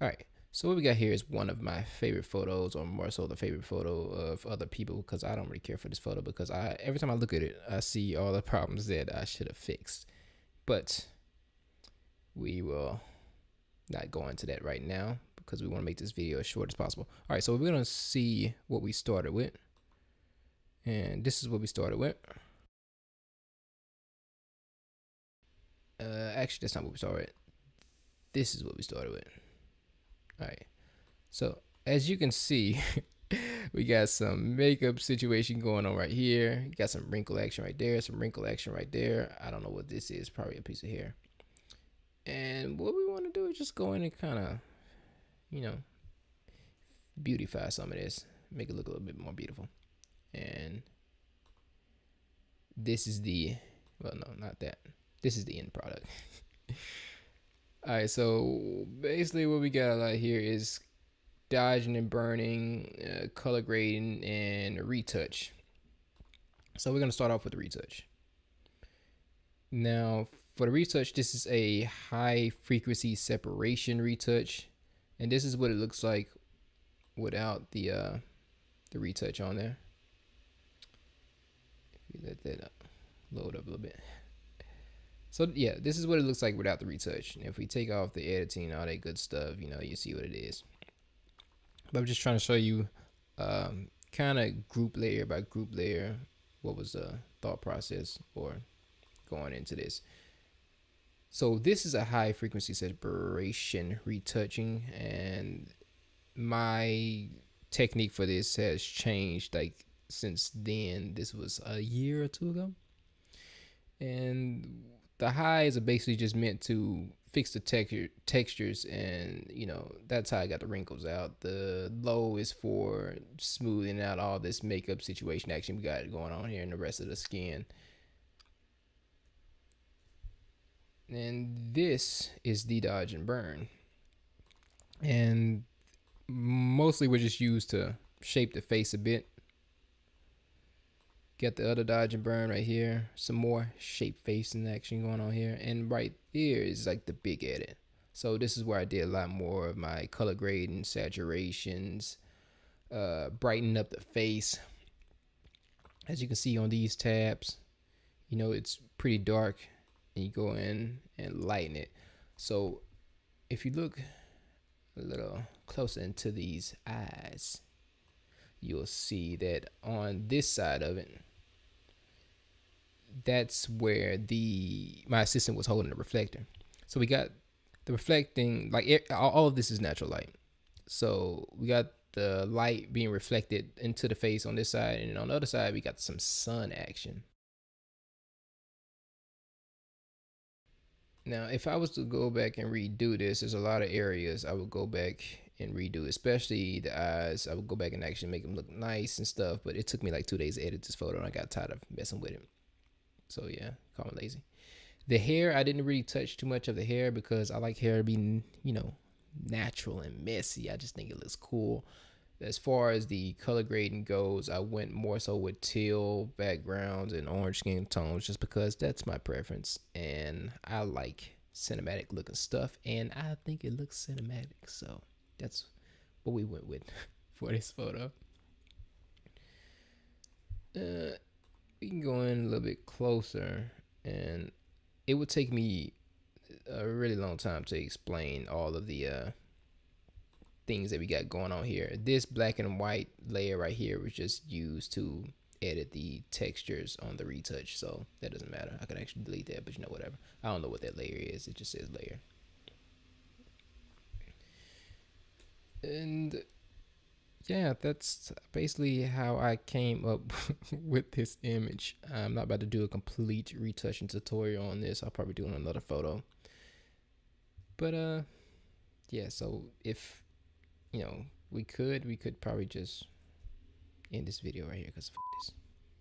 All right. So what we got here is one of my favorite photos, or more so the favorite photo of other people, because I don't really care for this photo because every time I look at it, I see all the problems that I should have fixed. But we will not go into that right now because we want to make this video as short as possible. All right, so we're gonna see what we started with, and this is what we started with. Actually, that's not what we started with. This is what we started with. All right. So as you can see, we got some makeup situation going on right here. You got some wrinkle action right there, some wrinkle action right there. I don't know what this is, probably a piece of hair. And what we want to do is just go in and kind of, beautify some of this, make it look a little bit more beautiful. And this is the, well, no, not that. This is the end product. All right, so basically what we got out here is dodging and burning, color grading, and retouch. So we're going to start off with the retouch. Now, for the retouch, this is a high frequency separation retouch, and this is what it looks like without the retouch on there. If you let that load up a little bit. So yeah, this is what it looks like without the retouch. And if we take off the editing and all that good stuff, you see what it is. But I'm just trying to show you kind of group layer by group layer what was the thought process or going into this. So this is a high frequency separation retouching, and my technique for this has changed like since then. This was a year or two ago, and the highs are basically just meant to fix the textures, and that's how I got the wrinkles out. The low is for smoothing out all this makeup situation action we got going on here in the rest of the skin. And this is the dodge and burn, and mostly we're just used to shape the face a bit. Got the other dodge and burn right here, some more shape facing action going on here, and right here is like the big edit. So this is where I did a lot more of my color grading, saturations, brighten up the face. As you can see on these tabs, it's pretty dark, and you go in and lighten it. So if you look a little closer into these eyes, you'll see that on this side of it, that's where my assistant was holding the reflector. So we got the reflecting, like all of this is natural light. So we got the light being reflected into the face on this side, and on the other side we got some sun action. Now, if I was to go back and redo this, there's a lot of areas I would go back and redo, especially the eyes. I would go back and actually make them look nice and stuff, but it took me like 2 days to edit this photo, and I got tired of messing with it. So yeah, call me lazy. The hair, I didn't really touch too much of the hair because I like hair to be, natural and messy. I just think it looks cool. As far as the color grading goes, I went more so with teal backgrounds and orange skin tones just because that's my preference, and I like cinematic looking stuff, and I think it looks cinematic, so that's what we went with for this photo. We can go in a little bit closer, and it would take me a really long time to explain all of the things that we got going on here. This black and white layer right here was just used to edit the textures on the retouch, so that doesn't matter. I could actually delete that, but whatever. I don't know what that layer is. It just says layer. And yeah, that's basically how I came up with this image. I'm not about to do a complete retouching tutorial on this. I'll probably do another photo. But yeah, so if we could probably just end this video right here because f this.